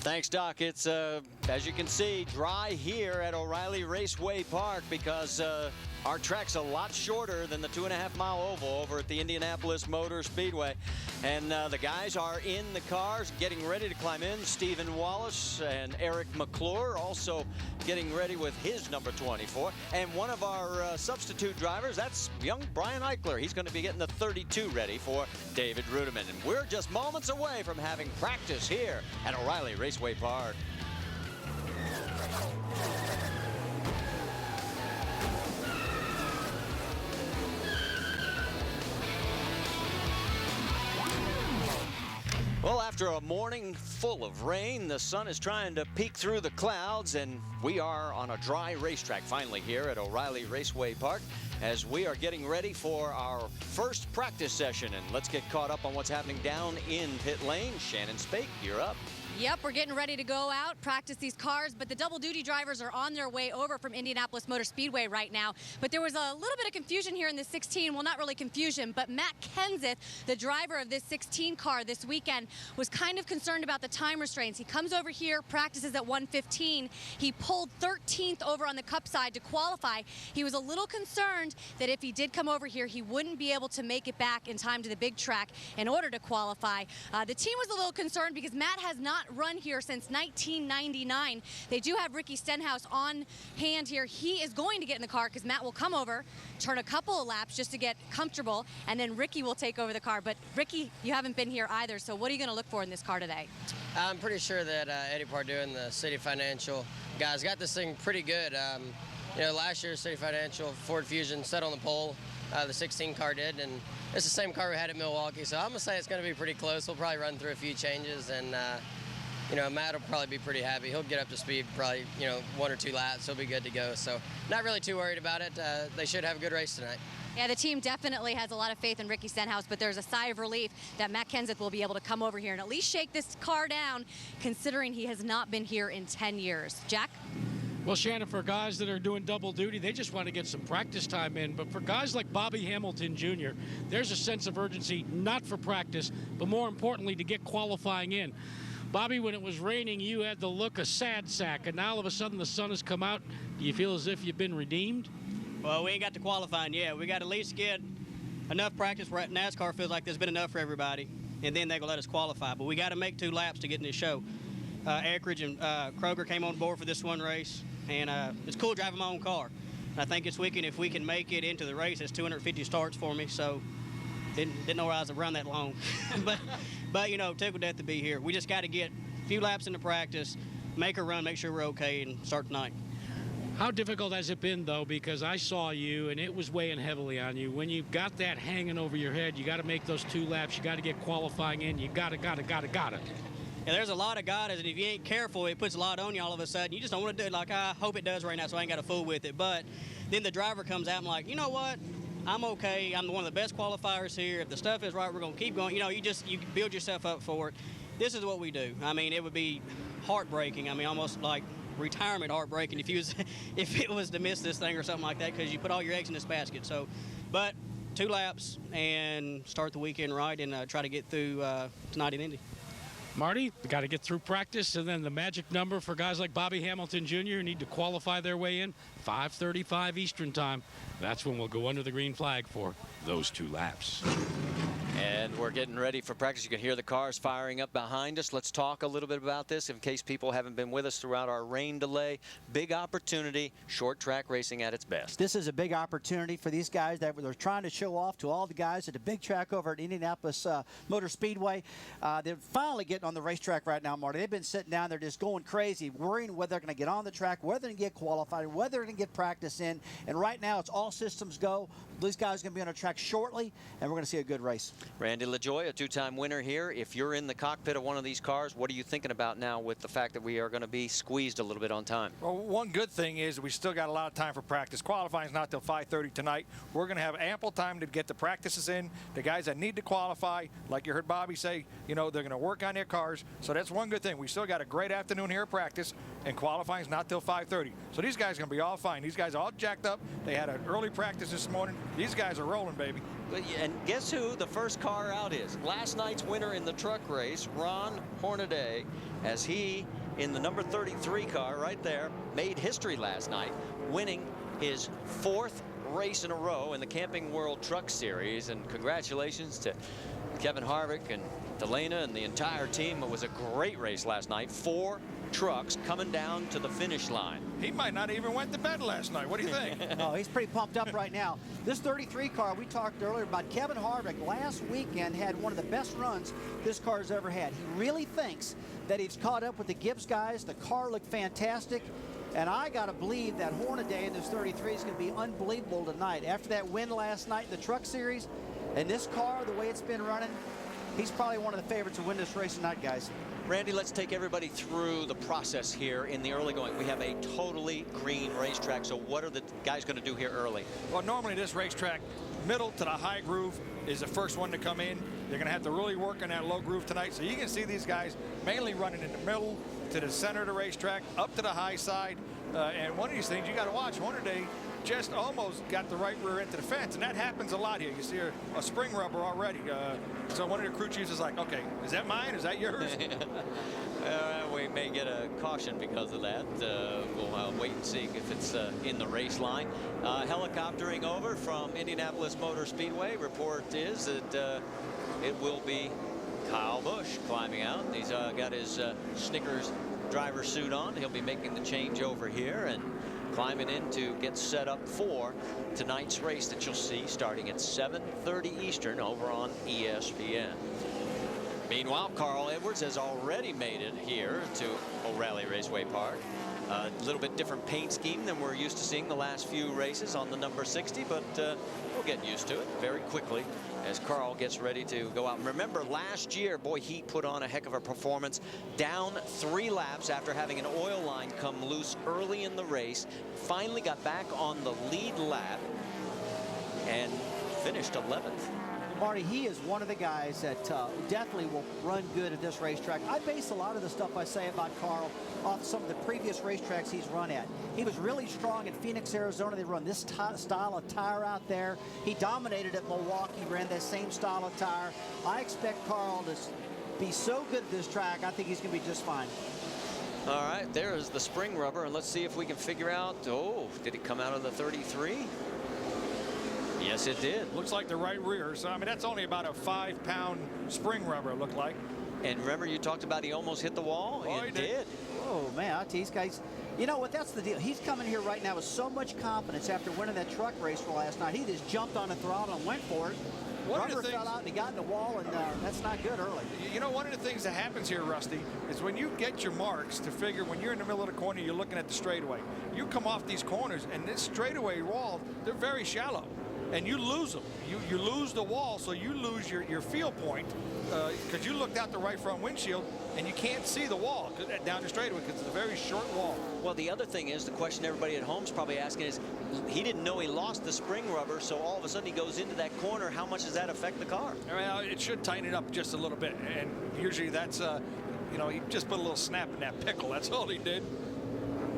Thanks, Doc. It's, as you can see, dry here at O'Reilly Raceway Park because our track's a lot shorter than the 2.5-mile oval over at the Indianapolis Motor Speedway. And the guys are in the cars getting ready to climb in. Stephen Wallace and Eric McClure also getting ready with his number 24. And one of our substitute drivers, that's young Brian Eichler. He's going to be getting the 32 ready for David Rudiman. And we're just moments away from having practice here at O'Reilly Raceway Park. Well, after a morning full of rain, the sun is trying to peek through the clouds, and we are on a dry racetrack finally here at O'Reilly Raceway Park as we are getting ready for our first practice session. And let's get caught up on what's happening down in pit lane. Shannon Spake, you're up. Yep, we're getting ready to go out, practice these cars, but the double-duty drivers are on their way over from Indianapolis Motor Speedway right now. But there was a little bit of confusion here in the 16. Well, not really confusion, but Matt Kenseth, the driver of this 16 car this weekend, was kind of concerned about the time restraints. He comes over here, practices at 1:15. He pulled 13th over on the Cup side to qualify. He was a little concerned that if he did come over here, he wouldn't be able to make it back in time to the big track in order to qualify. The team was a little concerned because Matt has not run here since 1999. They do have Ricky Stenhouse on hand here. He is going to get in the car because Matt will come over, turn a couple of laps just to get comfortable, and then Ricky will take over the car. But Ricky, you haven't been here either, so what are you going to look for in this car today? I'm pretty sure that Eddie Pardue and the City Financial guys got this thing pretty good. You know, last year City Financial Ford Fusion set on the pole. The 16 car did, and it's the same car we had at Milwaukee, so I'm going to say it's going to be pretty close. We'll probably run through a few changes, and you know, Matt will probably be pretty happy. He'll get up to speed probably, you know, 1 or 2 laps. He'll be good to go. So not really too worried about it. They should have a good race tonight. Yeah, the team definitely has a lot of faith in Ricky Stenhouse, but there's a sigh of relief that Matt Kenseth will be able to come over here and at least shake this car down, considering he has not been here in 10 years. Jack? Well, Shannon, for guys that are doing double duty, they just want to get some practice time in. But for guys like Bobby Hamilton Jr., there's a sense of urgency, not for practice, but more importantly, to get qualifying in. Bobby, when it was raining, you had the look of sad sack, and now all of a sudden the sun has come out. Do you feel as if you've been redeemed? Well, we ain't got to qualifying yet. We got to at least get enough practice where NASCAR feels like there's been enough for everybody, and then they're going to let us qualify. But we got to make 2 laps to get in this show. Eckridge and Kroger came on board for this one race, and it's cool driving my own car. And I think this weekend, if we can make it into the race, it's 250 starts for me, so didn't know I was around that long. But, you know, tickled death to be here. We just got to get a few laps into practice, make a run, make sure we're okay, and start tonight. How difficult has it been, though, because I saw you, and it was weighing heavily on you. When you've got that hanging over your head, you got to make those 2 laps. You got to get qualifying in. You got it. Yeah, there's a lot of guys, and if you ain't careful, it puts a lot on you all of a sudden. You just don't want to do it like, I hope it does right now, so I ain't got to fool with it. But then the driver comes out and like, you know what? I'm okay. I'm one of the best qualifiers here. If the stuff is right, we're going to keep going. You know, you build yourself up for it. This is what we do. I mean, it would be heartbreaking. I mean, almost like retirement heartbreaking if it was to miss this thing or something like that, because you put all your eggs in this basket. So, but 2 laps and start the weekend right and try to get through tonight in Indy. Marty, we got to get through practice, and then the magic number for guys like Bobby Hamilton Jr. who need to qualify their way in, 5:35 Eastern time. That's when we'll go under the green flag for those 2 laps. And we're getting ready for practice. You can hear the cars firing up behind us. Let's talk a little bit about this in case people haven't been with us throughout our rain delay. Big opportunity, short track racing at its best. This is a big opportunity for these guys that they're trying to show off to all the guys at the big track over at Indianapolis Motor Speedway. They're finally getting on the racetrack right now, Marty. They've been sitting down there just going crazy, worrying whether they're going to get on the track, whether they're going to get qualified, whether they're going to get practice in. And right now, it's all systems go. These guys are going to be on the track shortly, and we're going to see a good race. Randy LaJoy, a 2-time winner here. If you're in the cockpit of one of these cars, what are you thinking about now with the fact that we are going to be squeezed a little bit on time? Well, one good thing is we still got a lot of time for practice. Qualifying is not till 5:30 tonight. We're going to have ample time to get the practices in. The guys that need to qualify, like you heard Bobby say, you know, they're going to work on their cars. So that's one good thing. We still got a great afternoon here at practice, and qualifying is not till 5:30. So these guys are going to be all fine. These guys are all jacked up. They had an early practice this morning. These guys are rolling, baby. And guess who the first car out is? Last night's winner in the truck race, Ron Hornaday, as he, in the number 33 car right there, made history last night, winning his 4th race in a row in the Camping World Truck Series. And congratulations to Kevin Harvick and Delana and the entire team. It was a great race last night. 4 trucks coming down to the finish line. He might not even went to bed last night. What do you think? Oh, he's pretty pumped up right now. This 33 car, we talked earlier about Kevin Harvick last weekend, had one of the best runs this car's ever had. He really thinks that he's caught up with the Gibbs guys. The car looked fantastic. And I got to believe that Hornaday in this 33 is going to be unbelievable tonight. After that win last night in the Truck Series, and this car, the way it's been running, he's probably one of the favorites to win this race tonight, guys. Randy, let's take everybody through the process here in the early going. We have a totally green racetrack, so what are the guys going to do here early? Well, normally this racetrack, middle to the high groove is the first one to come in. They're going to have to really work on that low groove tonight. So you can see these guys mainly running in the middle to the center of the racetrack, up to the high side. And one of these things you got to watch, Hornaday just almost got the right rear end to the fence, and that happens a lot here. You see a spring rubber already. So one of the crew chiefs is like, okay, is that mine? Is that yours? We may get a caution because of that. We'll wait and see if it's in the race line. Helicoptering over from Indianapolis Motor Speedway. Report is that it will be Kyle Busch climbing out. He's got his Snickers driver suit on. He'll be making the change over here and climbing in to get set up for tonight's race that you'll see starting at 7:30 Eastern over on ESPN. Meanwhile, Carl Edwards has already made it here to O'Reilly Raceway Park. A little bit different paint scheme than we're used to seeing the last few races on the number 60, but we'll get used to it very quickly as Carl gets ready to go out. And remember, last year, boy, he put on a heck of a performance. Down 3 laps after having an oil line come loose early in the race. Finally got back on the lead lap and finished 11th. Marty, he is one of the guys that definitely will run good at this racetrack. I base a lot of the stuff I say about Carl off some of the previous racetracks he's run at. He was really strong at Phoenix, Arizona. They run this style of tire out there. He dominated at Milwaukee, ran that same style of tire. I expect Carl to be so good at this track, I think he's going to be just fine. All right, there is the spring rubber, and let's see if we can figure out, did it come out of the 33? Yes, it did. Looks like the right rear. So, I mean, that's only about a 5-pound spring rubber, it looked like. And remember, you talked about he almost hit the wall? Oh, it did. Oh, man, I tell these guys, you know what, that's the deal. He's coming here right now with so much confidence after winning that truck race for last night. He just jumped on the throttle and went for it. Rubber fell out and he got in the wall, and that's not good early. You know, one of the things that happens here, Rusty, is when you get your marks to figure when you're in the middle of the corner, you're looking at the straightaway. You come off these corners, and this straightaway wall, they're very shallow. And you lose them. You lose the wall, so you lose your field point because you looked out the right front windshield and you can't see the wall down the straightaway because it's a very short wall. Well, the other thing is, the question everybody at home is probably asking is, he didn't know he lost the spring rubber, so all of a sudden he goes into that corner. How much does that affect the car? Well, it should tighten it up just a little bit, and usually that's, you know, he just put a little snap in that pickle. That's all he did.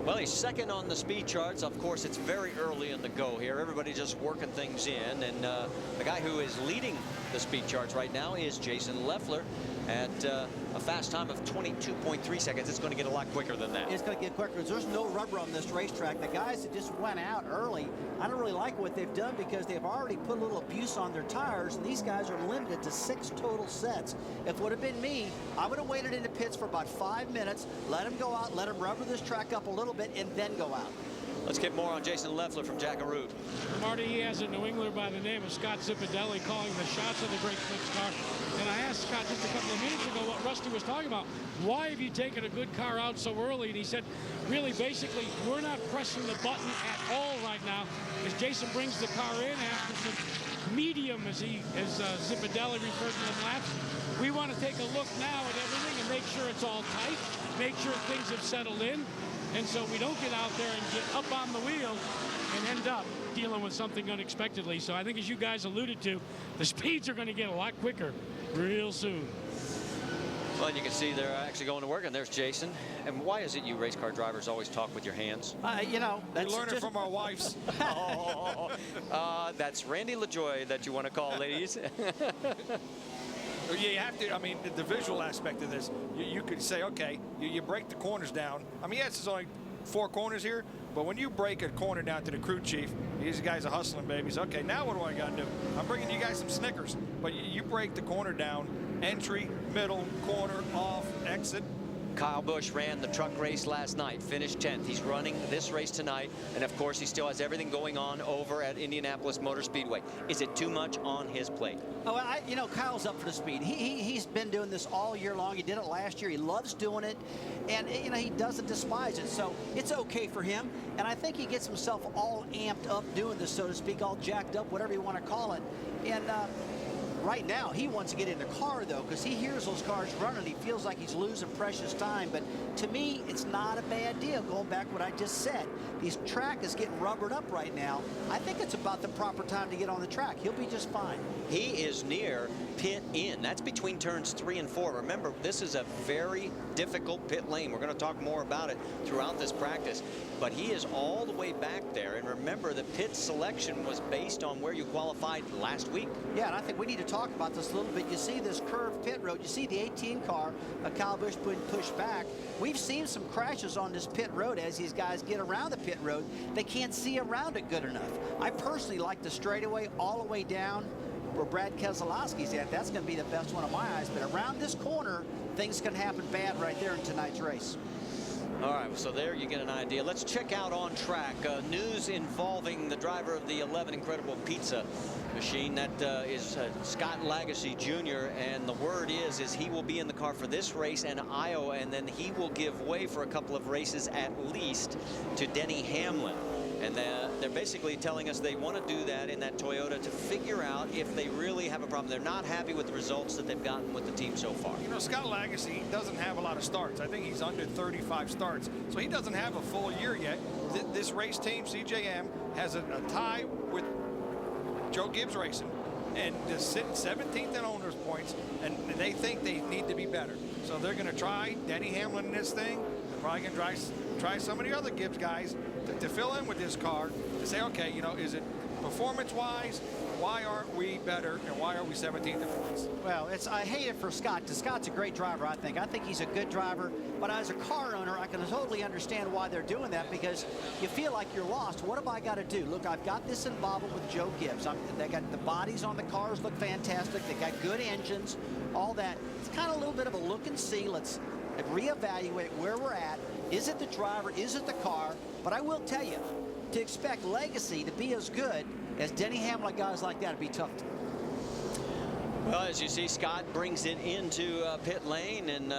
Well, he's second on the speed charts. Of course, it's very early in the go here. Everybody just working things in. And the guy who is leading the speed charts right now is Jason Leffler at a fast time of 22.3 seconds. It's going to get a lot quicker than that. It's going to get quicker because there's no rubber on this racetrack. The guys that just went out early, I don't really like what they've done because they've already put a little abuse on their tires, and these guys are limited to 6 total sets. If it would have been me, I would have waited in the pits for about 5 minutes, let them go out, let them rubber this track up a little bit, and then go out. Let's get more on Jason Leffler from Jackaroo. Marty, he has a New Englander by the name of Scott Zipadelli calling the shots of the Great Clips car. And I asked Scott just a couple of minutes ago what Rusty was talking about. Why have you taken a good car out so early? And he said, really, basically, we're not pressing the button at all right now as Jason brings the car in after some medium, as Zipadelli referred to them laps. We want to take a look now at everything and make sure it's all tight, make sure things have settled in. And so we don't get out there and get up on the wheel and end up dealing with something unexpectedly. So I think, as you guys alluded to, the speeds are going to get a lot quicker real soon. Well, you can see they're actually going to work, and there's Jason. And why is it you race car drivers always talk with your hands? You know, We learn it from our wives. That's Randy LaJoy that you want to call, ladies. You have to, I mean, the visual aspect of this, you could say, okay, you break the corners down. I mean, yes, there's only 4 corners here, but when you break a corner down to the crew chief, these guys are hustling babies. Okay, now what do I got to do? I'm bringing you guys some Snickers. But you break the corner down, entry, middle, corner, off, exit. Kyle Busch ran the truck race last night, finished 10th. He's running this race tonight, and of course he still has everything going on over at Indianapolis Motor Speedway. Is it too much on his plate? Oh, you know, Kyle's up for the speed. He's been doing this all year long. He did it last year. He loves doing it, and you know he doesn't despise it. So it's okay for him, and I think he gets himself all amped up doing this, so to speak, all jacked up, whatever you want to call it. And right now, he wants to get in the car, though, because he hears those cars running. He feels like he's losing precious time. But to me, it's not a bad deal, going back to what I just said. This track is getting rubbered up right now. I think it's about the proper time to get on the track. He'll be just fine. He is near pit in. That's between turns 3 and 4. Remember, this is a very difficult pit lane. We're going to talk more about it throughout this practice. But he is all the way back there. And remember, the pit selection was based on where you qualified last week. Yeah, and I think we need to talk about this a little bit. You see this curved pit road. You see the 18 car, Kyle Busch being pushed back. We've seen some crashes on this pit road as these guys get around the pit road. They can't see around it good enough. I personally like the straightaway all the way down where Brad Keselowski's at. That's going to be the best one of my eyes. But around this corner, things can happen bad right there in tonight's race. All right, so there you get an idea. Let's check out on track news involving the driver of the 11 Incredible Pizza machine. That is Scott Lagasse Jr. And the word is he will be in the car for this race and Iowa, and then he will give way for a couple of races at least to Denny Hamlin. And they're basically telling us they want to do that in that Toyota to figure out if they really have a problem. They're not happy with the results that they've gotten with the team so far. You know, Scott Lagasse doesn't have a lot of starts. I think he's under 35 starts. So he doesn't have a full year yet. This race team, CJM, has a tie with Joe Gibbs Racing and just sitting 17th in owners points, and they think they need to be better. So they're going to try Denny Hamlin in this thing. They're probably going to try some of the other Gibbs guys to fill in with this car to say, okay, you know, is it performance-wise? Why aren't we better, and why are we 17th in points? Well, I hate it for Scott, because Scott's a great driver, I think. I think he's a good driver, but as a car owner, I can totally understand why they're doing that, because you feel like you're lost. What have I got to do? Look, I've got this involvement with Joe Gibbs. They got the bodies on the cars look fantastic. They got good engines, all that. It's kind of a little bit of a look and see. Let's reevaluate where we're at. Is it the driver? Is it the car? But I will tell you, to expect Lagasse to be as good as Denny Hamlin, guys like that, would be tough. Well, as you see, Scott brings it into pit lane, and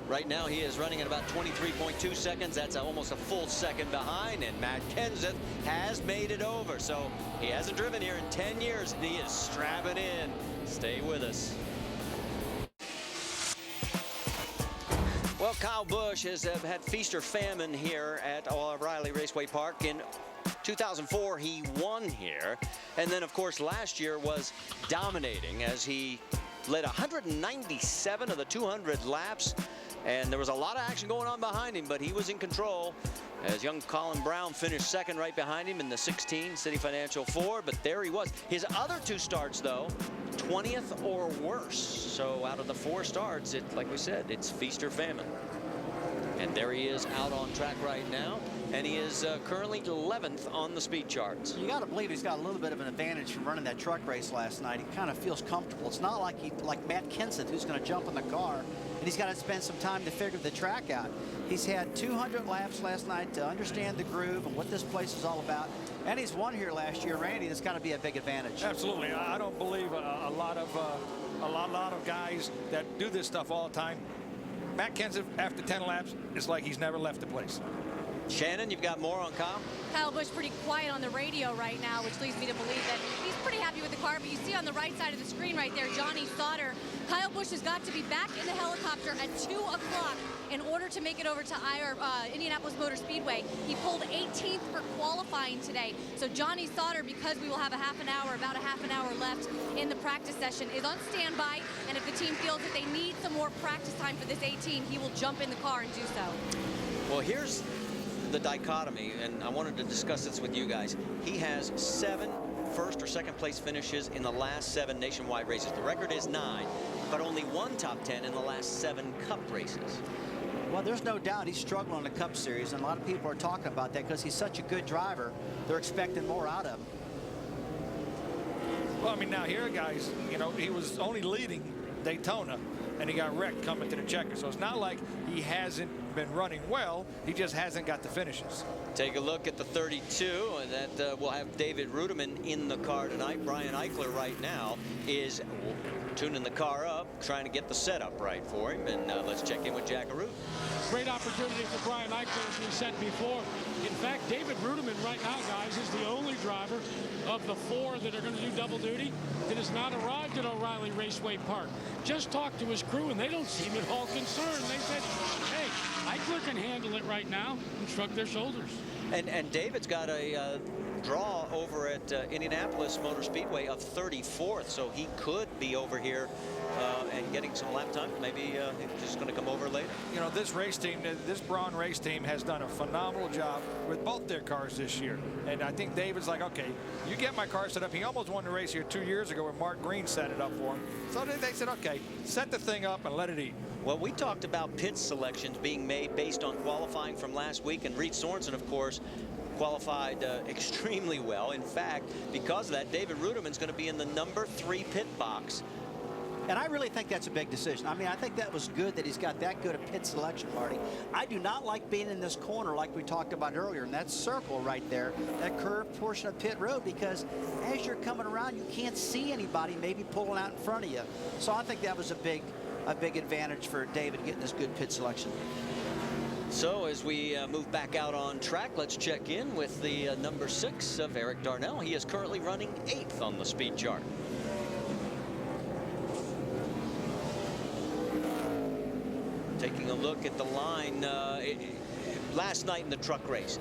right now he is running at about 23.2 seconds. That's almost a full second behind, and Matt Kenseth has made it over. So he hasn't driven here in 10 years, and he is strapping in. Stay with us. Well, Kyle Busch has had feast or famine here at O'Reilly Raceway Park. In 2004, he won here. And then, of course, last year was dominating as he led 197 of the 200 laps. And there was a lot of action going on behind him, but he was in control as young Colin Brown finished second right behind him in the 16 City Financial 4. But there he was. His other 2 starts, though, 20th or worse. So out of the 4 starts, like we said, it's feast or famine. And there he is out on track right now. And he is currently 11th on the speed charts. You got to believe he's got a little bit of an advantage from running that truck race last night. He kind of feels comfortable. It's not like Matt Kenseth, who's going to jump in the car, and he's got to spend some time to figure the track out. He's had 200 laps last night to understand the groove and what this place is all about. And he's won here last year, Randy. That's got to be a big advantage. Absolutely. I don't believe a lot of guys that do this stuff all the time. Matt Kenseth, after 10 laps, it's like he's never left the place. Shannon, you've got more on Kyle? Kyle Busch pretty quiet on the radio right now, which leads me to believe that he's pretty happy with the car. But you see on the right side of the screen right there, Johnny Sauter. Kyle Busch has got to be back in the helicopter at 2 o'clock in order to make it over to Indianapolis Motor Speedway. He pulled 18th for qualifying today. So Johnny Sauter, because we will have about a half an hour left in the practice session, is on standby. And if the team feels that they need some more practice time for this 18, he will jump in the car and do so. Well, here's the dichotomy, and I wanted to discuss this with you guys. He has 7 first or second place finishes in the last 7 nationwide races. The record is 9, but only 1 top 10 in the last 7 Cup races. Well, there's no doubt he's struggling in the Cup Series, and a lot of people are talking about that because he's such a good driver. They're expecting more out of him. Well, I mean, now here, guys, you know, he was only leading Daytona, and he got wrecked coming to the checker. So it's not like he hasn't been running well. He just hasn't got the finishes. Take a look at the 32, and that will have David Ruderman in the car tonight. Brian Eichler right now is tuning the car up, trying to get the setup right for him. And let's check in with Jack Arute. Great opportunity for Brian Eichler, as we said before. In fact, David Ruderman right now, guys, is the only driver of the 4 that are going to do double duty that has not arrived at O'Reilly Raceway Park. Just talked to his crew, and they don't seem at all concerned. They said, hey, Eichler can handle it right now, and shrug their shoulders. And David's got a draw over at Indianapolis Motor Speedway of 34th, so he could be over here and getting some lap time. Maybe he's just going to come over later. You know, this race team, this Braun race team has done a phenomenal job with both their cars this year. And I think David's like, okay, you get my car set up. He almost won the race here 2 years ago when Mark Green set it up for him. So they said, okay, set the thing up and let it eat. Well, we talked about pit selections being made based on qualifying from last week, and Reed Sorensen, of course, qualified extremely well. In fact, because of that, David Ruderman's going to be in the number 3 pit box. And I really think that's a big decision. I mean, I think that was good that he's got that good a pit selection, Marty. I do not like being in this corner like we talked about earlier, in that circle right there, that curved portion of pit road, because as you're coming around, you can't see anybody maybe pulling out in front of you. So I think that was a big advantage for David getting this good pit selection. So as we move back out on track, let's check in with the number 6 of Eric Darnell. He is currently running 8th on the speed chart. Taking a look at the line last night in the truck race,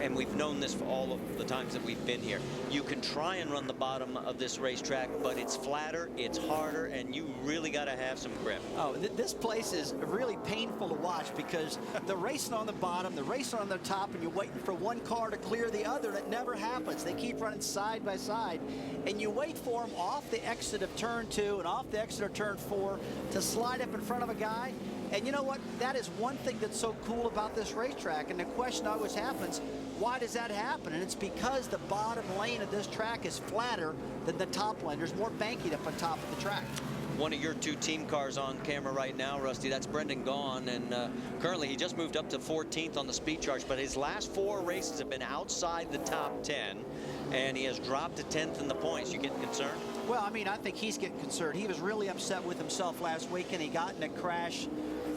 and we've known this for all of the times that we've been here. You can try and run the bottom of this racetrack, but it's flatter, it's harder, and you really got to have some grip. Oh, this place is really painful to watch because the racing on the bottom, the racing on the top, and you're waiting for one car to clear the other, and it never happens. They keep running side by side, and you wait for them off the exit of turn 2 and off the exit of turn 4 to slide up in front of a guy. And you know what? That is one thing that's so cool about this racetrack. And the question always happens, why does that happen? And it's because the bottom lane of this track is flatter than the top lane. There's more banking up on top of the track. One of your 2 team cars on camera right now, Rusty, that's Brendan Gaughan, and currently he just moved up to 14th on the speed charts, but his last 4 races have been outside the top 10, and he has dropped to 10th in the points. You getting concerned? Well, I mean, I think he's getting concerned. He was really upset with himself last week, and he got in a crash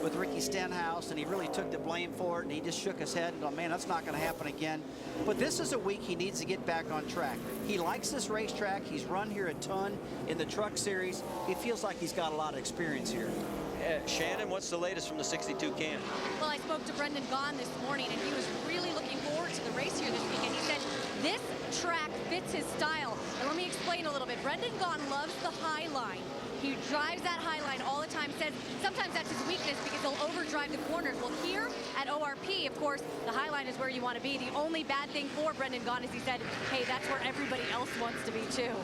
with Ricky Stenhouse, and he really took the blame for it, and he just shook his head and thought, man, that's not going to happen again. But this is a week he needs to get back on track. He likes this racetrack. He's run here a ton in the truck series. He feels like he's got a lot of experience here. Shannon, what's the latest from the 62 Cam? Well, I spoke to Brendan Gaughan this morning, and he was really looking forward to the race here this weekend. He said this track fits his style. And let me explain a little bit. Brendan Gaughan loves the high line. He drives that high line all the time, says sometimes that's his weakness because he'll overdrive the corners. Well, here at ORP, of course, the high line is where you want to be. The only bad thing for Brendan Gaughan is he said, hey, that's where everybody else wants to be too.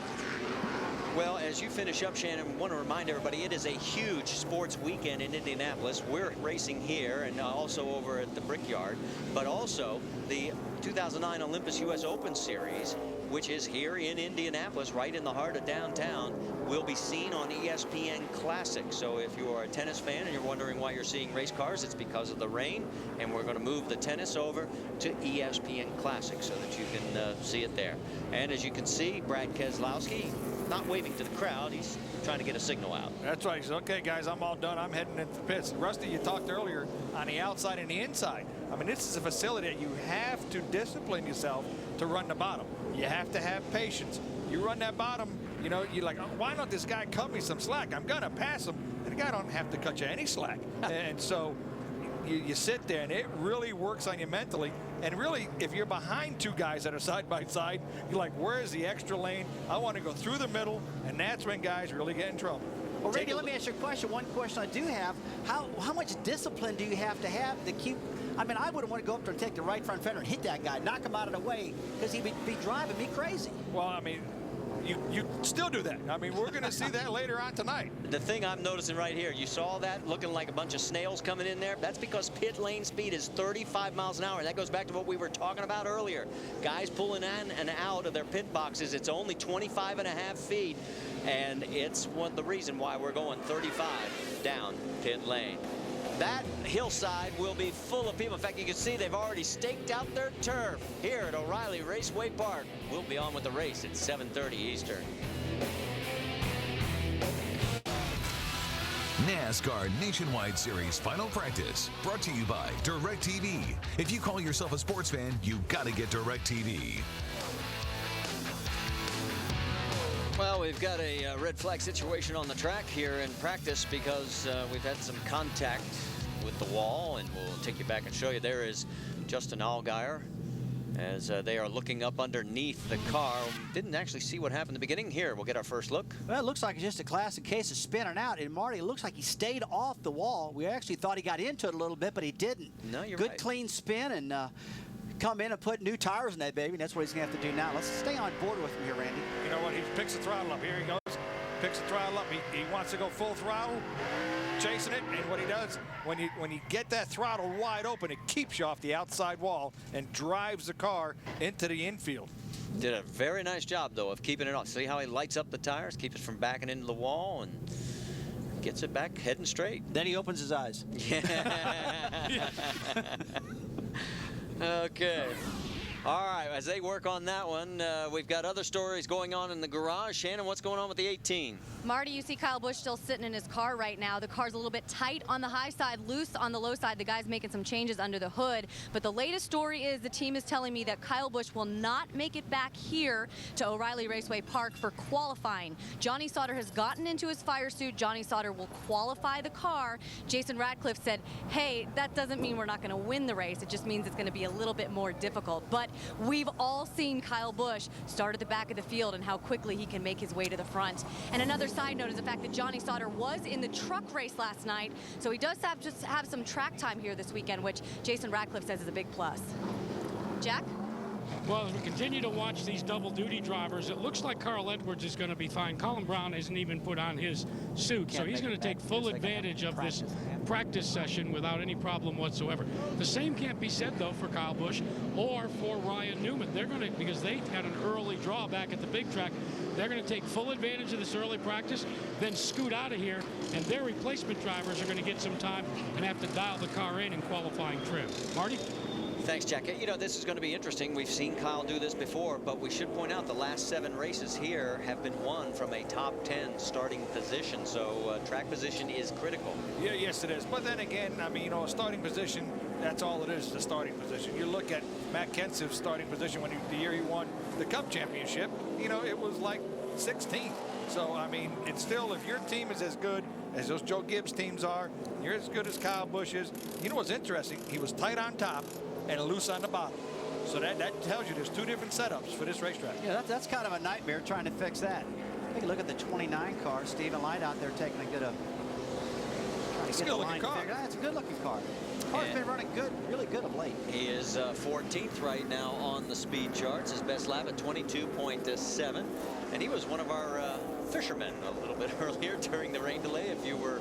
Well, as you finish up, Shannon, I want to remind everybody it is a huge sports weekend in Indianapolis. We're racing here and also over at the Brickyard, but also the 2009 Olympus US Open Series, which is here in Indianapolis, right in the heart of downtown, will be seen on ESPN Classic. So if you are a tennis fan and you're wondering why you're seeing race cars, it's because of the rain, and we're going to move the tennis over to ESPN Classic so that you can see it there. And as you can see, Brad Keselowski not waving to the crowd. He's trying to get a signal out. That's right. He says, okay, guys, I'm all done. I'm heading into the pits. Rusty, you talked earlier on the outside and the inside. I mean, this is a facility that you have to discipline yourself to run the bottom. You have to have patience. You run that bottom, you know, you're like, oh, why not this guy cut me some slack? I'm going to pass him. And the guy don't have to cut you any slack. And so you sit there, and it really works on you mentally. And really, if you're behind two guys that are side by side, you're like, where's the extra lane? I want to go through the middle, and that's when guys really get in trouble. Well, Randy, let me ask you a question. One question I do have, how much discipline do you have to keep? I mean, I wouldn't want to go up there and take the right front fender and hit that guy, knock him out of the way, because he'd be driving me crazy. Well, I mean, you still do that. I mean, we're going to see that later on tonight. The thing I'm noticing right here, you saw that looking like a bunch of snails coming in there? That's because pit lane speed is 35 miles an hour. That goes back to what we were talking about earlier. Guys pulling in and out of their pit boxes, it's only 25 and a half feet, and it's the reason why we're going 35 down pit lane. That hillside will be full of people. In fact, you can see they've already staked out their turf here at O'Reilly Raceway Park. We'll be on with the race at 7:30 Eastern. NASCAR Nationwide Series Final Practice, brought to you by DirecTV. If you call yourself a sports fan, you gotta get DirecTV. Well, we've got a red flag situation on the track here in practice because we've had some contact with the wall, and we'll take you back and show you. There is Justin Allgaier as they are looking up underneath the car. Didn't actually see what happened in the beginning. Here, we'll get our first look. Well, it looks like it's just a classic case of spinning out. And Marty, it looks like he stayed off the wall. We actually thought he got into it a little bit, but he didn't. No, you're Good, right. Clean spin, and come in and put new tires in that baby. And that's what he's going to have to do now. Let's stay on board with him here, Randy. You know what? He picks the throttle up. Here he goes. Picks the throttle up. He wants to go full throttle, chasing it. And what he does, when you get that throttle wide open, it keeps you off the outside wall and drives the car into the infield. Did a very nice job, though, of keeping it off. See how he lights up the tires, keeps it from backing into the wall, and gets it back heading straight. Then he opens his eyes. Yeah. Okay. All right, as they work on that one, we've got other stories going on in the garage. Shannon, what's going on with the 18? Marty, you see Kyle Busch still sitting in his car right now. The car's a little bit tight on the high side, loose on the low side. The guy's making some changes under the hood. But the latest story is the team is telling me that Kyle Busch will not make it back here to O'Reilly Raceway Park for qualifying. Johnny Sauter has gotten into his fire suit. Johnny Sauter will qualify the car. Jason Radcliffe said, hey, that doesn't mean we're not going to win the race. It just means it's going to be a little bit more difficult. But we've all seen Kyle Busch start at the back of the field and how quickly he can make his way to the front. And another side note is the fact that Johnny Sauter was in the truck race last night, so he does have some track time here this weekend, which Jason Radcliffe says is a big plus. Jack? Well, as we continue to watch these double-duty drivers, it looks like Carl Edwards is going to be fine. Colin Brown hasn't even put on his suit, so he's going to take full advantage of this practice session without any problem whatsoever. The same can't be said, though, for Kyle Busch or for Ryan Newman. They're going to, because they had an early draw back at the big track, they're going to take full advantage of this early practice, then scoot out of here, and their replacement drivers are going to get some time and have to dial the car in qualifying trim. Marty? Thanks, Jack. You know, this is going to be interesting. We've seen Kyle do this before, but we should point out the last 7 races here have been won from a top 10 starting position, so track position is critical. Yeah, yes, it is. But then again, I mean, you know, a starting position, that's all it is, the starting position. You look at Matt Kenseth's starting position when the year he won the Cup Championship, you know, it was like 16th. So, I mean, it's still, if your team is as good as those Joe Gibbs teams are, you're as good as Kyle Busch is. You know what's interesting? He was tight on top and loose on the bottom. So that tells you there's 2 different setups for this racetrack. Yeah, that's kind of a nightmare trying to fix that. Take a look at the 29 car. Stephen Light out there taking a good It's a good-looking car. It's a good-looking car. Car's been running good, really good of late. He is 14th right now on the speed charts. His best lap at 22.7. And he was one of our fishermen a little bit earlier during the rain delay. If you were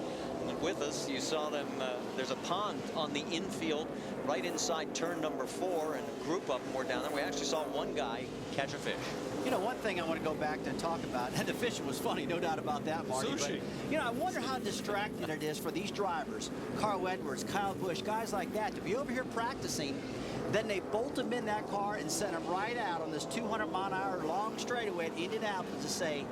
with us, you saw them. There's a pond on the infield right inside turn number 4, and a group of them were down there. We actually saw one guy catch a fish. You know, one thing I want to go back to talk about, and the fishing was funny, no doubt about that, Marty. Sushi. But, you know, I wonder how distracting it is for these drivers, Carl Edwards, Kyle Busch, guys like that, to be over here practicing. Then they bolt them in that car and send them right out on this 200-mile-an-hour long straightaway at Indianapolis to say,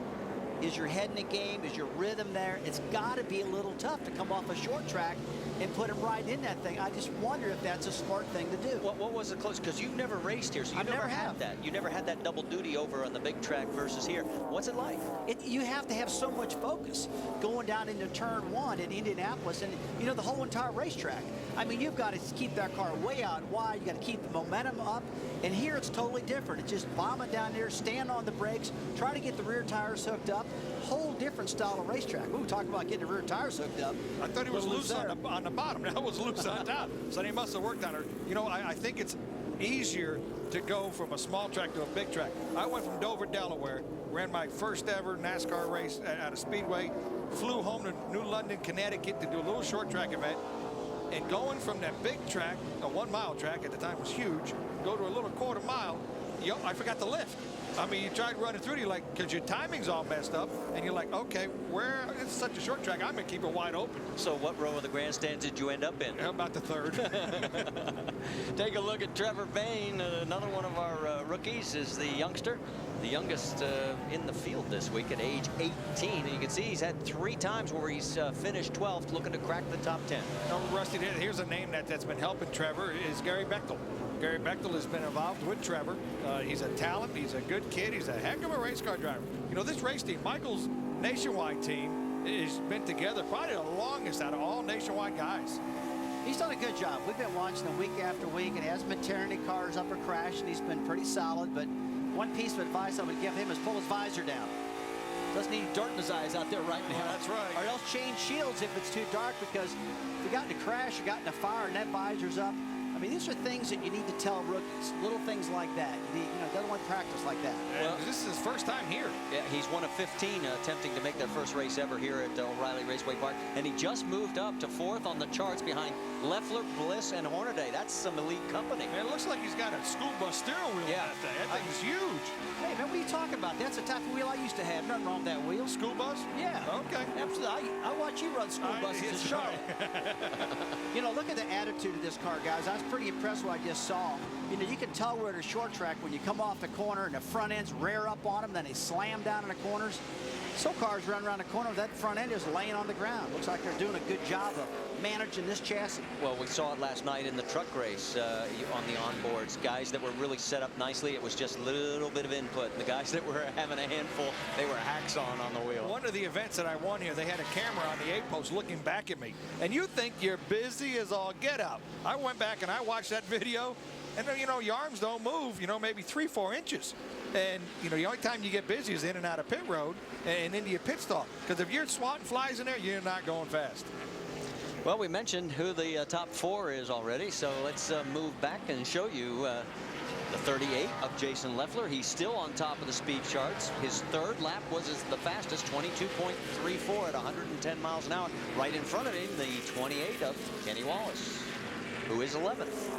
Is your head in the game? Is your rhythm there? It's got to be a little tough to come off a short track and put him right in that thing. I just wonder if that's a smart thing to do. What was the close? Because you've never raced here, so you never had that. You never had that double duty over on the big track versus here. What's it like? You have to have so much focus going down into turn 1 in Indianapolis and, you know, the whole entire racetrack. I mean, you've got to keep that car way out wide. You got to keep the momentum up. And here it's totally different. It's just bomb it down there, stand on the brakes, try to get the rear tires hooked up. Whole different style of racetrack. We talk about getting the rear tires hooked up. I thought he was loose on the bottom. That was loose on top. So he must have worked on it. You know, I think it's easier to go from a small track to a big track. I went from Dover, Delaware, ran my first ever NASCAR race at a speedway, flew home to New London, Connecticut to do a little short track event. And going from that big track, a 1 mile track at the time was huge, go to a little quarter mile, I forgot to lift. I mean, you tried running through, you're like, because your timing's all messed up, and you're like, okay, it's such a short track, I'm going to keep it wide open. So what row of the grandstands did you end up in? About the third. Take a look at Trevor Bayne. Another one of our rookies is the youngster. The youngest in the field this week at age 18. And you can see he's had 3 times where he's finished 12th, looking to crack the top 10. Rusty, here's a name that's been helping Trevor is Gary Bechtel. Gary Bechtel has been involved with Trevor. He's a talent. He's a good kid. He's a heck of a race car driver. You know, this race team, Michael's Nationwide team, has been together probably the longest out of all Nationwide guys. He's done a good job. We've been watching him week after week, and he hasn't been tearing any cars up or crashing. He's been pretty solid, but one piece of advice I would give him is pull his visor down. Doesn't need dirt in his eyes out there right now. Well, that's right. Or else change shields if it's too dark, because if you got in a crash, you got in a fire, and that visor's up. I mean, these are things that you need to tell rookies, little things like that. You need, doesn't want to practice like that. Well, this is his first time here. Yeah, he's one of 15 attempting to make their first race ever here at O'Reilly Raceway Park. And he just moved up to 4th on the charts behind Leffler, Bliss, and Hornaday. That's some elite company. Man, it looks like he's got a school bus steering wheel. Yeah. That thing's huge. Hey, man, what are you talking about? That's the type of wheel I used to have. Nothing wrong with that wheel. School bus? Yeah. Okay. Absolutely. I watch you run school buses in Charlotte. You know, look at the attitude of this car, guys. I was pretty impressed with what I just saw. You know, you can tell we're at a short track when you come off the corner and the front ends rear up on them, then they slam down in the corners. Some cars run around the corner, that front end is laying on the ground. Looks like they're doing a good job of managing this chassis. Well, we saw it last night in the truck race on the onboards. Guys that were really set up nicely, it was just a little bit of input. And the guys that were having a handful, they were hacks on the wheel. One of the events that I won here, they had a camera on the 8-post looking back at me. And you think you're busy as all get out. I went back and I watched that video, and you know, your arms don't move, you know, maybe 3-4 inches. And, you know, the only time you get busy is in and out of pit road and into your pit stop. Because if you're swatting flies in there, you're not going fast. Well, we mentioned who the top 4 is already, so let's move back and show you the 38 of Jason Leffler. He's still on top of the speed charts. His 3rd lap was the fastest, 22.34 at 110 miles an hour. Right in front of him, the 28 of Kenny Wallace, who is 11th.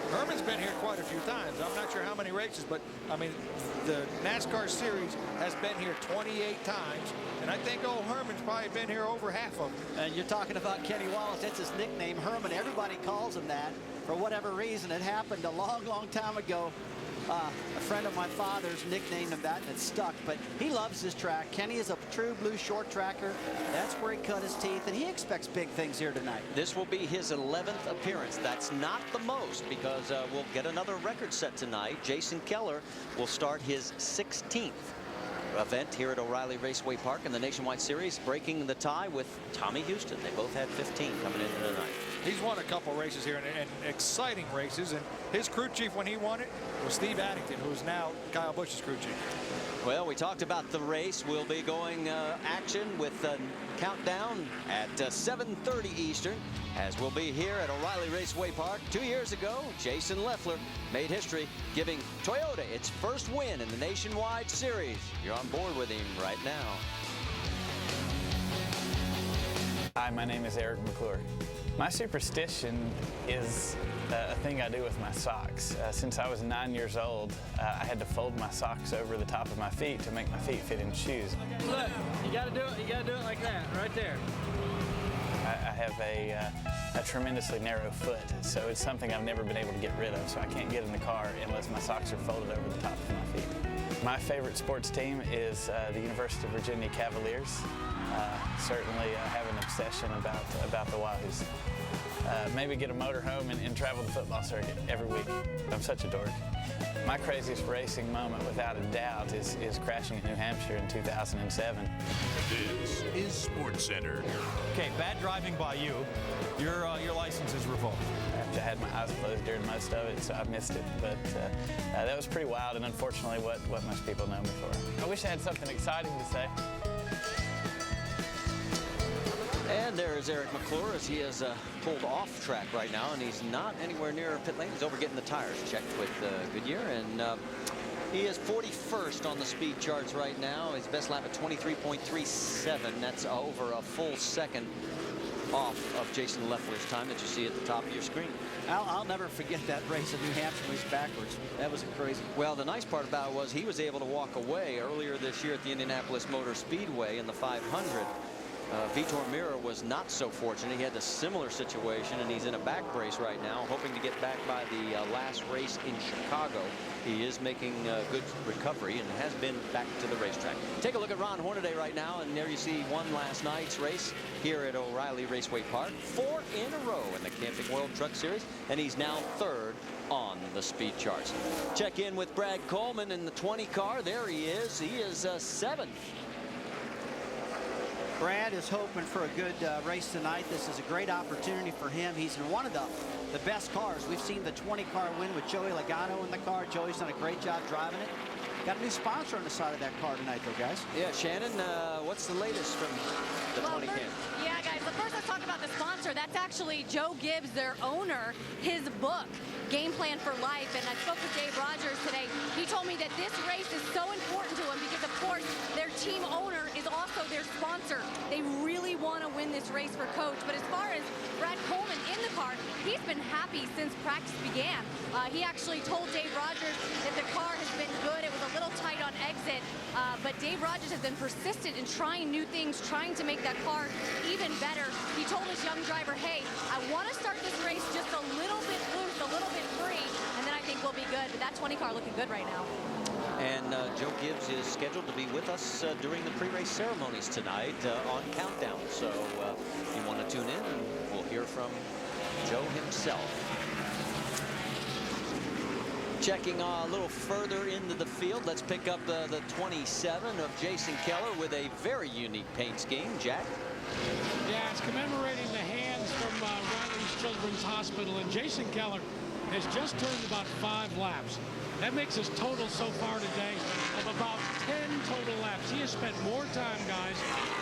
Herman's been here quite a few times. I'm not sure how many races, but I mean, the NASCAR series has been here 28 times, and I think old Herman's probably been here over half of them. And you're talking about Kenny Wallace. That's his nickname, Herman. Everybody calls him that for whatever reason. It happened a long, long time ago. A friend of my father's nicknamed him that, and it stuck. But he loves this track. Kenny is a true blue short tracker. That's where he cut his teeth, and he expects big things here tonight. This will be his 11th appearance. That's not the most, because we'll get another record set tonight. Jason Keller will start his 16th event here at O'Reilly Raceway Park in the Nationwide Series, breaking the tie with Tommy Houston. They both had 15 coming into tonight. He's won a couple races here, and exciting races, and his crew chief when he won it was Steve Addington, who is now Kyle Busch's crew chief. Well, we talked about the race. We'll be going action with a countdown at 7:30 Eastern, as we'll be here at O'Reilly Raceway Park. 2 years ago, Jason Leffler made history, giving Toyota its first win in the Nationwide Series. You're on board with him right now. Hi, my name is Eric McClure. My superstition is a thing I do with my socks. Since I was 9 years old, I had to fold my socks over the top of my feet to make my feet fit in shoes. Look, you gotta do it. You gotta do it like that, right there. I have a tremendously narrow foot, so it's something I've never been able to get rid of. So I can't get in the car unless my socks are folded over the top of my feet. My favorite sports team is the University of Virginia Cavaliers. Certainly have an obsession about the Wahoos. Maybe get a motor home and travel the football circuit every week. I'm such a dork. My craziest racing moment, without a doubt, is crashing in New Hampshire in 2007. This is Sports Center. Okay, bad driving by you. Your license is revoked. I had my eyes closed during most of it, so I missed it. But that was pretty wild, and unfortunately what most people know me for. I wish I had something exciting to say. And there's Eric McClure as he is pulled off track right now, and he's not anywhere near pit lane. He's over getting the tires checked with Goodyear, and he is 41st on the speed charts right now. His best lap at 23.37. That's over a full second off of Jason Leffler's time that you see at the top of your screen. I'll never forget that race in New Hampshire when he's backwards. That was crazy. Well, the nice part about it was he was able to walk away earlier this year at the Indianapolis Motor Speedway in the 500. Vitor Mira was not so fortunate. He had a similar situation, and he's in a back brace right now, hoping to get back by the last race in Chicago. He is making good recovery and has been back to the racetrack. Take a look at Ron Hornaday right now, and there you see won last night's race here at O'Reilly Raceway Park. 4 in a row in the Camping World Truck Series, and he's now 3rd on the speed charts. Check in with Brad Coleman in the 20 car. There he is. He is 7th. Brad is hoping for a good race tonight. This is a great opportunity for him. He's in one of the best cars. We've seen the 20 car win with Joey Logano in the car. Joey's done a great job driving it. Got a new sponsor on the side of that car tonight, though, guys. Yeah, Shannon, what's the latest from the 20 cam? Yeah, guys, but first let's talk about the sponsor. That's actually Joe Gibbs, their owner, his book, Game Plan for Life. And I spoke with Dave Rogers today. He told me that this race is so important to him because, of course, their team owner is also their sponsor. They really want to win this race for Coach. But as far as Brad Coleman in the car, he's been happy since practice began. He actually told Dave Rogers that the car has been good. It was a little tight on exit, but Dave Rogers has been persistent in trying new things, trying to make that car even better. He told his young driver, hey, I want to start this race just a little bit loose, a little bit free, and then I think we'll be good. But that 20 car looking good right now. And Joe Gibbs is scheduled to be with us during the pre-race ceremonies tonight on Countdown. So if you want to tune in, we'll hear from Joe himself. Checking a little further into the field, let's pick up the 27 of Jason Keller with a very unique paint scheme. Jack? Yeah, it's commemorating the hands from Riley's Children's Hospital, and Jason Keller has just turned about 5 laps. That makes his total so far today of about 10 total laps. He has spent more time, guys,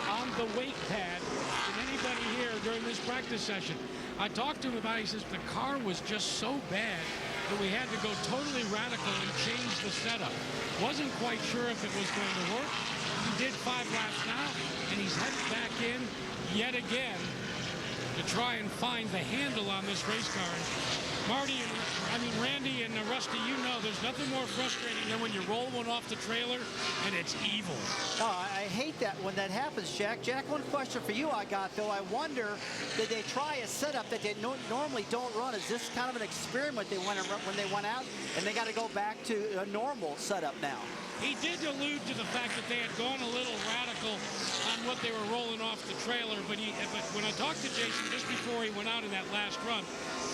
on the weight pad than anybody here during this practice session. I talked to him about it. He says the car was just so bad that we had to go totally radical and change the setup. Wasn't quite sure if it was going to work. He did 5 laps now, and he's headed back in yet again to try and find the handle on this race car. Marty, Randy and Rusty, you know there's nothing more frustrating than when you roll one off the trailer and it's evil. Oh, I hate that when that happens, Jack. Jack, one question for you I got, though. I wonder, did they try a setup that they normally don't run? Is this kind of an experiment they went when they went out, and they got to go back to a normal setup now? He did allude to the fact that they had gone a little radical on what they were rolling off the trailer, but when I talked to Jason just before he went out in that last run,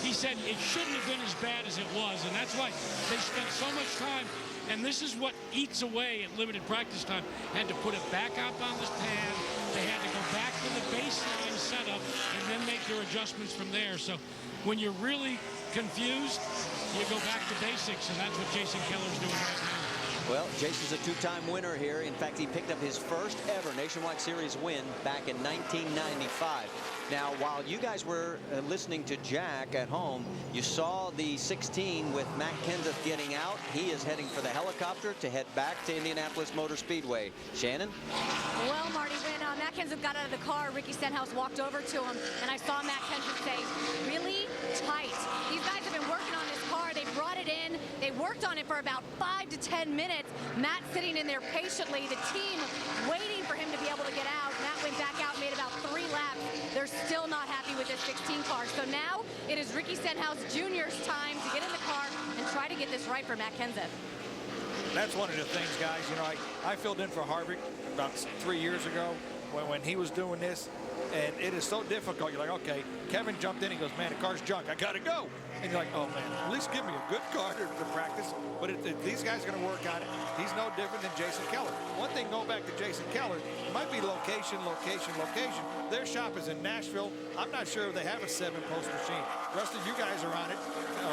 he said it shouldn't have been as bad as it was, and that's why they spent so much time, and this is what eats away at limited practice time. Had to put it back up on this pad, they had to go back to the baseline setup, and then make their adjustments from there. So when you're really confused, you go back to basics, and that's what Jason Keller's doing right now. Well, Jason's a 2-time winner here. In fact, he picked up his first ever Nationwide Series win back in 1995. Now, while you guys were listening to Jack at home, you saw the 16 with Matt Kenseth getting out. He is heading for the helicopter to head back to Indianapolis Motor Speedway. Shannon? Well, Marty, when Matt Kenseth got out of the car, Ricky Stenhouse walked over to him, and I saw Matt Kenseth say, really tight. These guys have been working on this car. They brought it in. They worked on it for about 5 to 10 minutes. Matt sitting in there patiently, the team waiting for him to be able to get out. Matt went back out, made about 3 laps. They're still not happy with this 16 car. So now it is Ricky Stenhouse Jr.'s time to get in the car and try to get this right for Matt Kenseth. That's one of the things, guys. You know, I filled in for Harvick about 3 years ago when he was doing this, and it is so difficult. You're like, okay, Kevin jumped in. He goes, man, the car's junk. I got to go. And you're like, oh, man, at least give me a good car to practice. But these guys are going to work on it. He's no different than Jason Keller. One thing, going back to Jason Keller, it might be location. Their shop is in Nashville. I'm not sure if they have a 7-post machine. Rusty, you guys are on it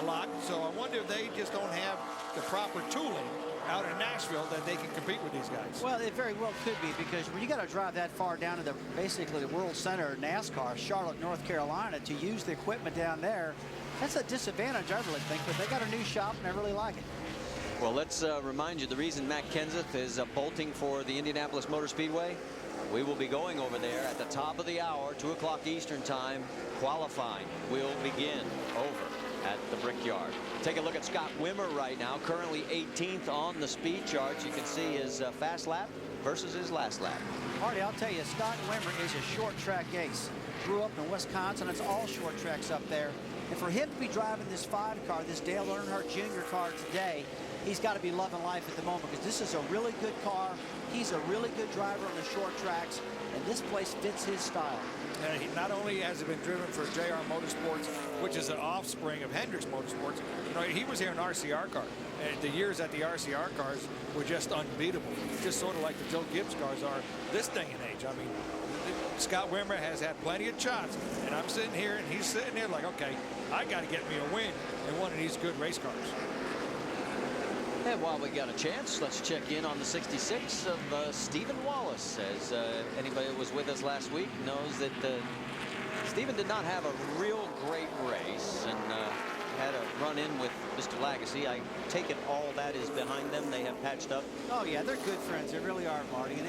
a lot, so I wonder if they just don't have the proper tooling out in Nashville that they can compete with these guys. Well, it very well could be, because when you got to drive that far down to basically the World Center of NASCAR, Charlotte, North Carolina, to use the equipment down there, that's a disadvantage, I really think. But they got a new shop, and I really like it. Well, let's remind you the reason Matt Kenseth is bolting for the Indianapolis Motor Speedway. We will be going over there at the top of the hour, 2 o'clock Eastern time. Qualifying will begin over at the Brickyard. Take a look at Scott Wimmer right now, currently 18th on the speed charts. You can see his fast lap versus his last lap. Marty, I'll tell you, Scott Wimmer is a short track ace. Grew up in Wisconsin. It's all short tracks up there. And for him to be driving this 5 car, this Dale Earnhardt Jr. car today, he's got to be loving life at the moment, because this is a really good car. He's a really good driver on the short tracks, and this place fits his style. And he not only has it been driven for JR Motorsports, which is an offspring of Hendricks Motorsports, you know, he was here in an RCR car. And the years at the RCR cars were just unbeatable, just sort of like the Joe Gibbs cars are this day and age. I mean, Scott Wimmer has had plenty of shots, and I'm sitting here and he's sitting there like, okay, I got to get me a win in one of these good race cars. And while we got a chance, let's check in on the 66 of Stephen Wallace. As anybody that was with us last week knows that Stephen did not have a real great race and had a run-in with Mr. Lagasse. I take it all that is behind them. They have patched up. Oh, yeah, they're good friends. They really are, Marty. And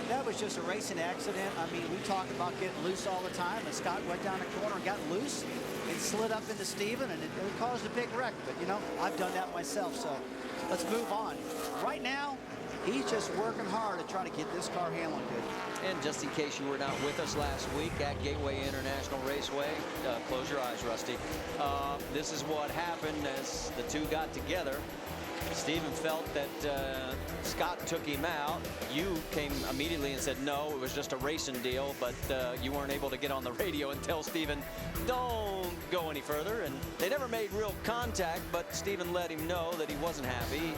that was just a racing accident. I mean, we talk about getting loose all the time, and Scott went down the corner and got loose and slid up into Stephen, and it caused a big wreck. But, you know, I've done that myself, so let's move on. Right now, he's just working hard to try to get this car handling good. And just in case you were not with us last week at Gateway International Raceway, close your eyes, Rusty. This is what happened as the two got together. Stephen felt that Scott took him out. You came immediately and said, no, it was just a racing deal, but you weren't able to get on the radio and tell Stephen, don't go any further. And they never made real contact, but Stephen let him know that he wasn't happy.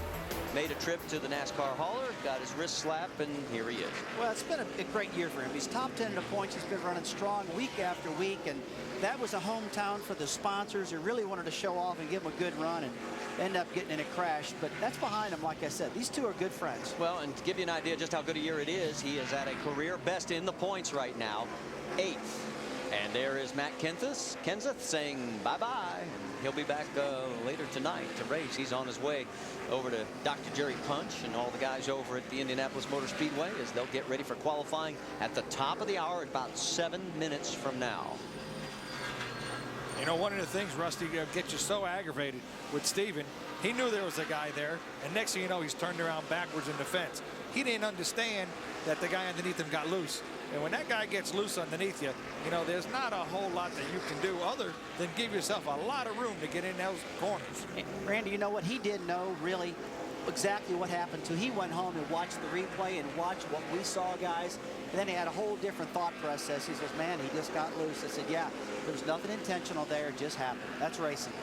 Made a trip to the NASCAR hauler, got his wrist slapped, and here he is. Well, it's been a great year for him. He's top 10 in the points. He's been running strong week after week, and that was a hometown for the sponsors who really wanted to show off and give him a good run and end up getting in a crash. But that's behind him, like I said. These two are good friends. Well, and to give you an idea just how good a year it is, he is at a career best in the points right now, 8th. And there is Matt Kenseth saying bye-bye. He'll be back later tonight to race. He's on his way over to Dr. Jerry Punch and all the guys over at the Indianapolis Motor Speedway as they'll get ready for qualifying at the top of the hour at about 7 minutes from now. You know, one of the things, Rusty, gets you so aggravated with Stephen, he knew there was a guy there, and next thing you know, he's turned around backwards in the fence. He didn't understand that the guy underneath him got loose. And when that guy gets loose underneath you, you know, there's not a whole lot that you can do other than give yourself a lot of room to get in those corners. Randy, you know what? He didn't know really exactly what happened to. He went home and watched the replay and watched what we saw, guys. And then he had a whole different thought process. He says, man, he just got loose. I said, yeah, there was nothing intentional there. It just happened. That's racing.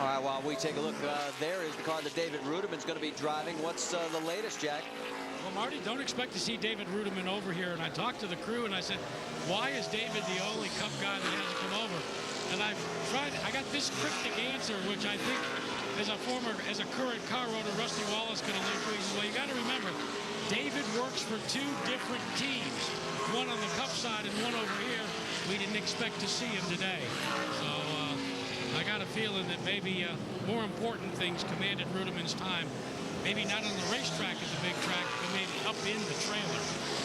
All right, while we take a look, there is the car that David Rudiman's going to be driving. What's the latest, Jack? Well, Marty, don't expect to see David Rudiman over here. And I talked to the crew and I said, why is David the only Cup guy that hasn't come over? And I got this cryptic answer, which I think as a current car owner, Rusty Wallace can allude to. He says, well, you got to remember, David works for 2 different teams, one on the Cup side and one over here. We didn't expect to see him today. So I got a feeling that maybe more important things commanded Rudiman's time. Maybe not on the racetrack at the big track, but maybe up in the trailer.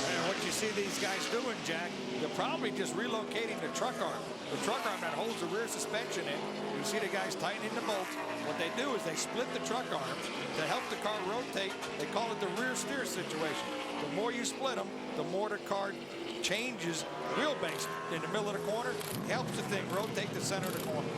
And what you see these guys doing, Jack, they're probably just relocating the truck arm. The truck arm that holds the rear suspension in. You see the guys tightening the bolts. What they do is they split the truck arms to help the car rotate. They call it the rear steer situation. The more you split them, the more the car changes wheelbase in the middle of the corner. Helps the thing rotate the center of the corner.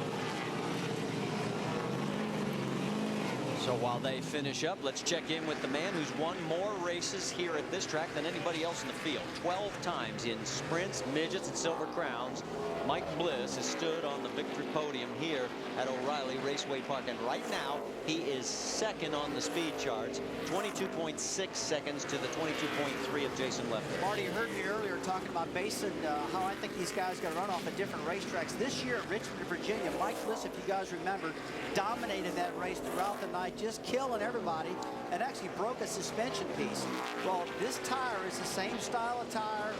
So while they finish up, let's check in with the man who's won more races here at this track than anybody else in the field. 12 times in sprints, midgets, and silver crowns. Mike Bliss has stood on the victory podium here at O'Reilly Raceway Park, and right now he is second on the speed charts, 22.6 seconds to the 22.3 of Jason Leffler. Marty, you heard me earlier talking about basing how I think these guys got to run off at different racetracks. This year at Richmond, Virginia, Mike Bliss, if you guys remember, dominated that race throughout the night, just killing everybody, and actually broke a suspension piece. Well, this tire is the same style of tire,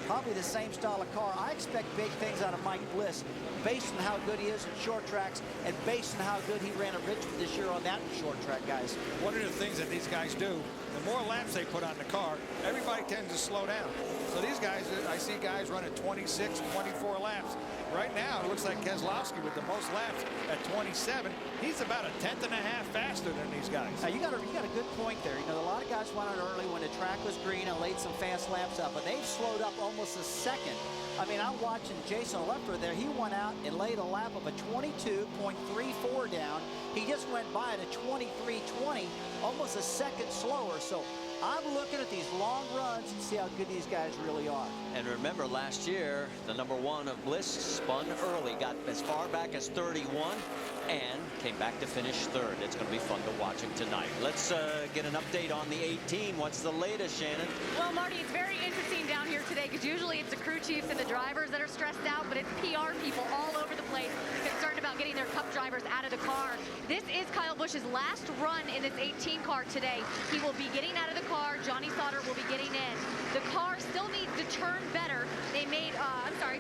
probably the same style of car. I expect big things out of Mike Bliss based on how good he is in short tracks and based on how good he ran at Richmond this year on that short track, guys. One of the things that these guys do, the more laps they put on the car, everybody tends to slow down. So these guys, I see guys running 26, 24 laps. Right now, it looks like Keselowski with the most laps at 27. He's about a tenth and a half faster than these guys. Now, you got a good point there. You know, a lot of guys went out early when the track was green and laid some fast laps up, but they've slowed up almost a second. I mean, I'm watching Jason Leffler there. He went out and laid a lap of a 22.34 down. He just went by at a 23.20, almost a second slower. So I'm looking at these long runs and see how good these guys really are. And remember, last year, the #1 of Bliss spun early, got as far back as 31, and came back to finish third. It's going to be fun to watch him tonight. Let's get an update on the 18. What's the latest, Shannon? Well, Marty, it's very interesting down here today because usually it's the crew chiefs and the drivers that are stressed out, but it's PR people all over the place concerned about getting their cup drivers out of the car. This is Kyle Busch's last run in this 18 car today. He will be getting out of the car. Johnny Sauter will be getting in. The car still needs to turn better. They made,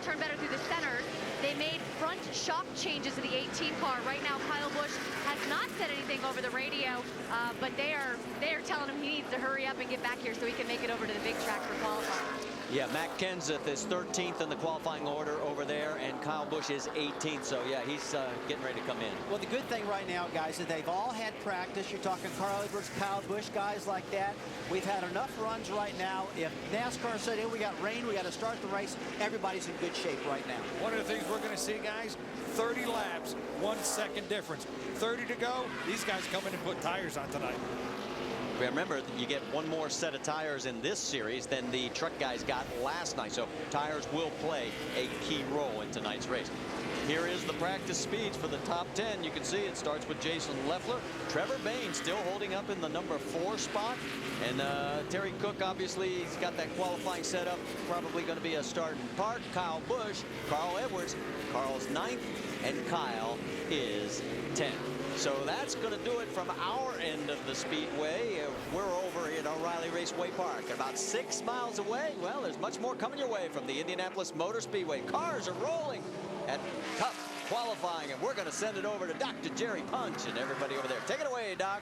turn better through the centers. They made front shock changes to the 18 car. Right now, Kyle Busch has not said anything over the radio, but they are telling him he needs to hurry up and get back here so he can make it over to the big track for qualifying. Yeah, Matt Kenseth is 13th in the qualifying order over there, and Kyle Busch is 18th. So, yeah, he's getting ready to come in. Well, the good thing right now, guys, is they've all had practice. You're talking Carl Edwards, Kyle Busch, guys like that. We've had enough runs right now. If NASCAR said, hey, we got rain, we got to start the race, everybody's in good shape right now. One of the things we're going to see, guys, 30 laps, 1 second difference. 30 to go. These guys come in and put tires on tonight. Remember, you get one more set of tires in this series than the truck guys got last night. So tires will play a key role in tonight's race. Here is the practice speeds for the top 10. You can see it starts with Jason Leffler. Trevor Bayne still holding up in the #4 spot. And Terry Cook, obviously, he's got that qualifying setup. Probably going to be a start in park. Kyle Busch, Carl Edwards. Carl's 9th, and Kyle is 10th. So that's going to do it from our end of the speedway. We're over at O'Reilly Raceway Park, about 6 miles away. Well, there's much more coming your way from the Indianapolis Motor Speedway. Cars are rolling at Cup qualifying, and we're going to send it over to Dr. Jerry Punch and everybody over there. Take it away, Doc.